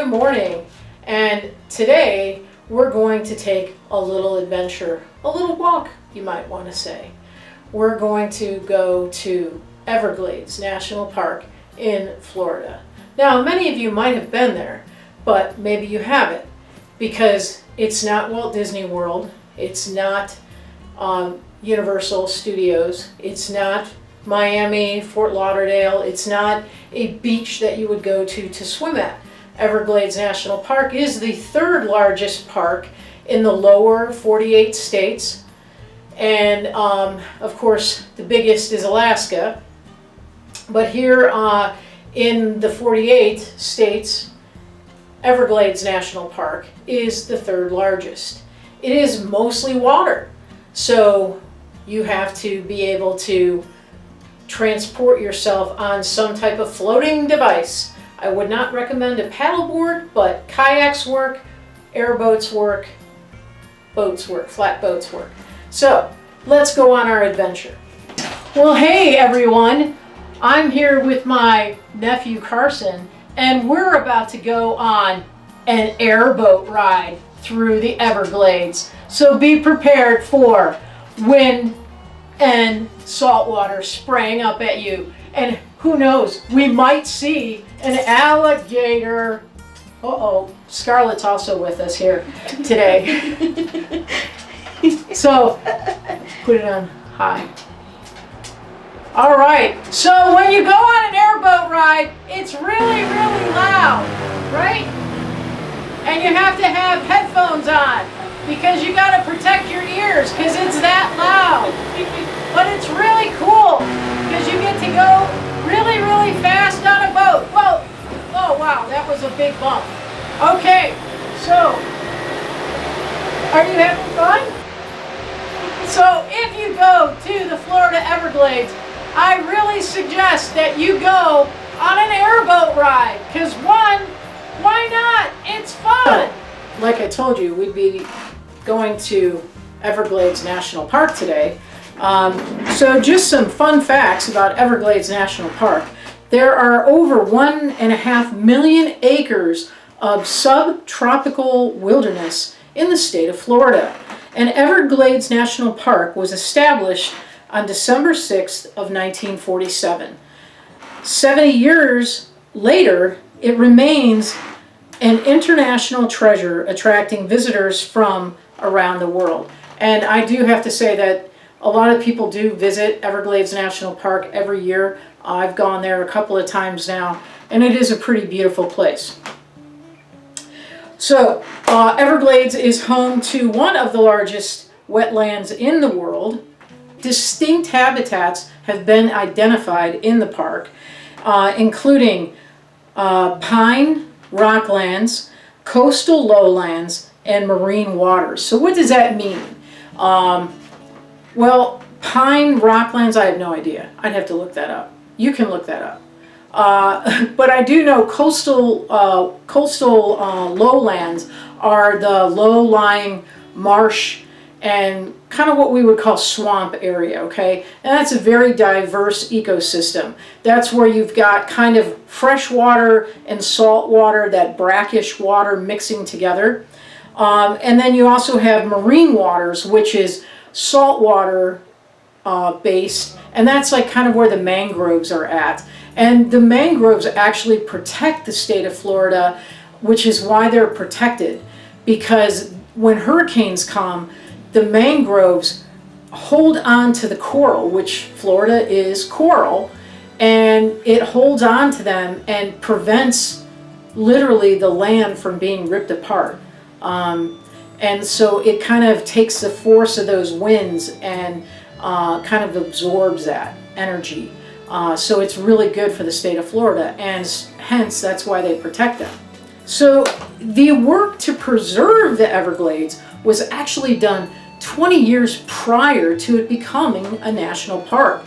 morning, and today we're going to take a little adventure, a little walk, you might want to say. We're going to go to Everglades National Park in Florida. Now, many of you might have been there, but maybe you haven't, because it's not Walt Disney World, it's not Universal Studios, it's not Miami, Fort Lauderdale, it's not a beach that you would go to swim at. Everglades National Park is the third largest park in the lower 48 states, and of course the biggest is Alaska, but here in the 48 states, Everglades National Park is the third largest. It is mostly water, so you have to be able to transport yourself on some type of floating device. I would not recommend a paddleboard, but kayaks work, airboats work, boats work, flat boats work. So let's go on our adventure. Well, hey everyone, I'm here with my nephew Carson, and we're about to go on an airboat ride through the Everglades. So be prepared for wind and salt water spraying up at you. And who knows, we might see an alligator. Uh-oh, Scarlett's also with us here today. So, put it on high. All right, so when you go on an airboat ride, it's really, really loud, right? And you have to have headphones on, because you got to protect your ears, because it's that loud. But it's really cool, because you get to go really, really fast on a boat. Whoa! Oh wow, that was a big bump. Okay, so are you having fun? So if you go to the Florida Everglades, I really suggest that you go on an airboat ride, because one, why not? It's fun. Like I told you, we'd be going to Everglades National Park today. So just some fun facts about Everglades National Park. There are over 1.5 million acres of subtropical wilderness in the state of Florida. And Everglades National Park was established on December 6th of 1947. 70 years later, it remains an international treasure, attracting visitors from around the world. And I do have to say that a lot of people do visit Everglades National Park every year. I've gone there a couple of times now, and it is a pretty beautiful place. So, Everglades is home to one of the largest wetlands in the world. Distinct habitats have been identified in the park, including pine rocklands, coastal lowlands, and marine waters. So what does that mean? Well, pine rocklands, I have no idea. I'd have to look that up. You can look that up. But I do know coastal lowlands are the low-lying marsh and kind of what we would call swamp area, okay? And that's a very diverse ecosystem. That's where you've got kind of fresh water and salt water, that brackish water mixing together. And then you also have marine waters, which is saltwater based, and that's like kind of where the mangroves are at. And the mangroves actually protect the state of Florida, which is why they're protected, because when hurricanes come, the mangroves hold on to the coral, which Florida is coral, and it holds on to them and prevents literally the land from being ripped apart. And so it kind of takes the force of those winds and kind of absorbs that energy. So it's really good for the state of Florida, and hence that's why they protect them. So the work to preserve the Everglades was actually done 20 years prior to it becoming a national park.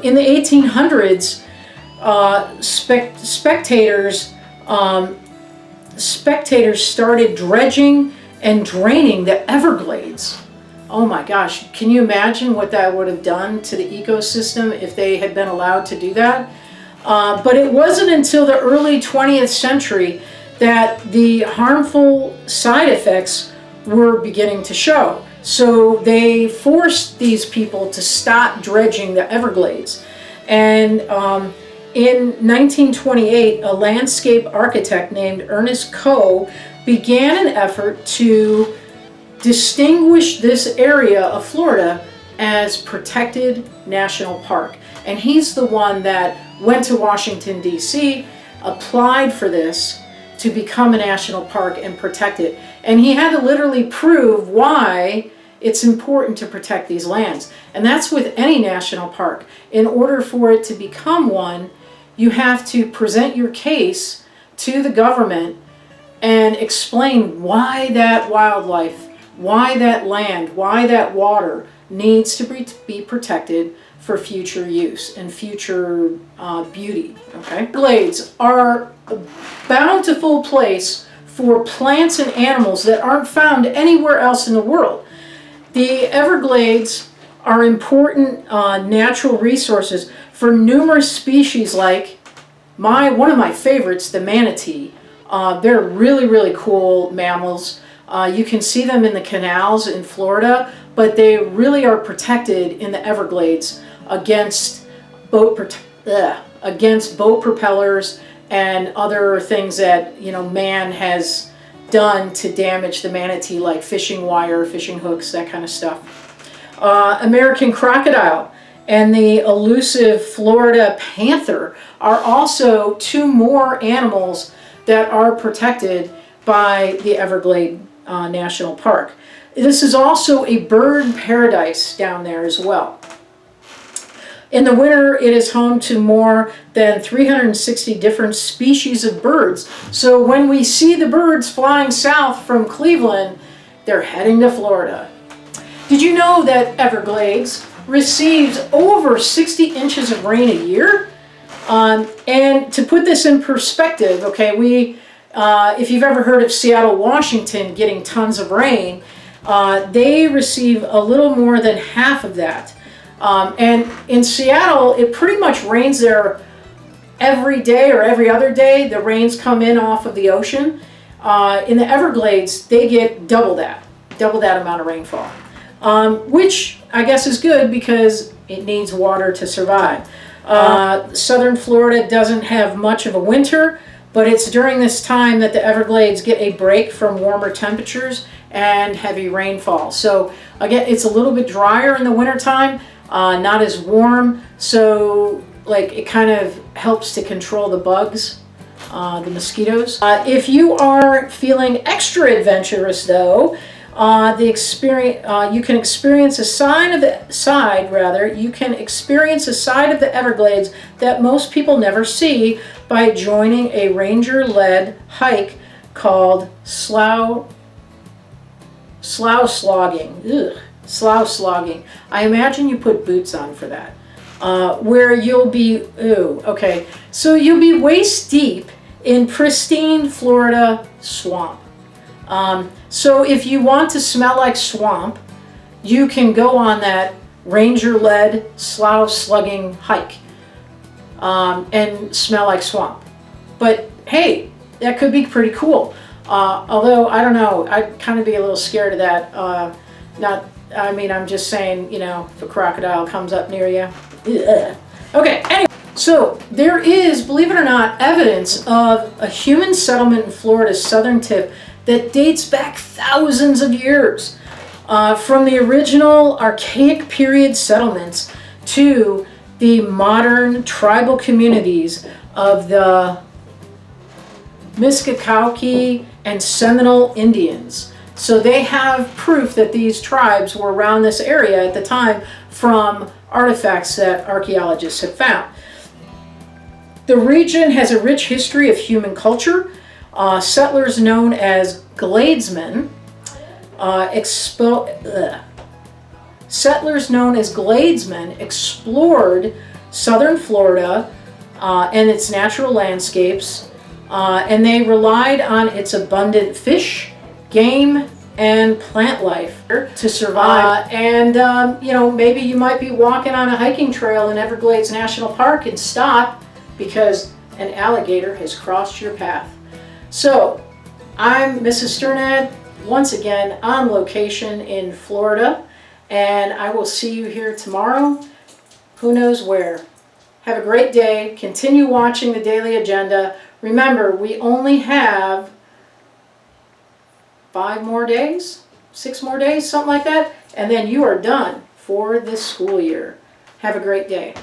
In the 1800s, spectators started dredging and draining the Everglades. Oh my gosh, can you imagine what that would have done to the ecosystem if they had been allowed to do that? But it wasn't until the early 20th century that the harmful side effects were beginning to show. So they forced these people to stop dredging the Everglades. And in 1928, a landscape architect named Ernest Coe began an effort to distinguish this area of Florida as protected national park. And he's the one that went to Washington, D.C., applied for this to become a national park and protect it. And he had to literally prove why it's important to protect these lands. And that's with any national park. In order for it to become one, you have to present your case to the government and explain why that wildlife, why that land, why that water needs to be protected for future use and future beauty. Okay? Everglades are a bountiful place for plants and animals that aren't found anywhere else in the world. The Everglades are important natural resources for numerous species, like one of my favorites, the manatee. They're really cool mammals. You can see them in the canals in Florida, but they really are protected in the Everglades against boat propellers and other things that man has done to damage the manatee, like fishing wire, fishing hooks, that kind of stuff. American crocodile and the elusive Florida panther are also two more animals that are protected by the Everglades National Park. This is also a bird paradise down there as well. In the winter, it is home to more than 360 different species of birds. So when we see the birds flying south from Cleveland, they're heading to Florida. Did you know that Everglades receives over 60 inches of rain a year? And to put this in perspective, okay, if you've ever heard of Seattle, Washington getting tons of rain, they receive a little more than half of that. And in Seattle, it pretty much rains there every day or every other day. The rains come in off of the ocean. In the Everglades, they get double that amount of rainfall, which I guess is good because it needs water to survive. Southern Florida doesn't have much of a winter, but it's during this time that the Everglades get a break from warmer temperatures and heavy rainfall. So again, it's a little bit drier in the wintertime. Not as warm, so it kind of helps to control the bugs, the mosquitoes. If you are feeling extra adventurous, though, you can experience a side of the Everglades that most people never see by joining a ranger-led hike called slough slogging. Ugh. Slough slogging. I imagine you put boots on for that. Where you'll be, so you'll be waist deep in pristine Florida swamp. So if you want to smell like swamp, you can go on that ranger-led slough slugging hike and smell like swamp. But hey, that could be pretty cool. Although, I don't know, I'd kind of be a little scared of that. I'm just saying, if a crocodile comes up near you. Ugh. Okay, anyway, so there is, believe it or not, evidence of a human settlement in Florida's southern tip that dates back thousands of years. From the original archaic period settlements to the modern tribal communities of the Miskakauke and Seminole Indians. So they have proof that these tribes were around this area at the time from artifacts that archaeologists have found. The region has a rich history of human culture. Settlers known as Gladesmen explored southern Florida and its natural landscapes, and they relied on its abundant fish, game, and plant life to survive. Maybe you might be walking on a hiking trail in Everglades National Park and stop because an alligator has crossed your path. So, I'm Mrs. Sternad, once again on location in Florida, and I will see you here tomorrow, who knows where. Have a great day. Continue watching the Daily Agenda. Remember, we only have 5 more days, 6 more days, something like that, and then you are done for this school year. Have a great day.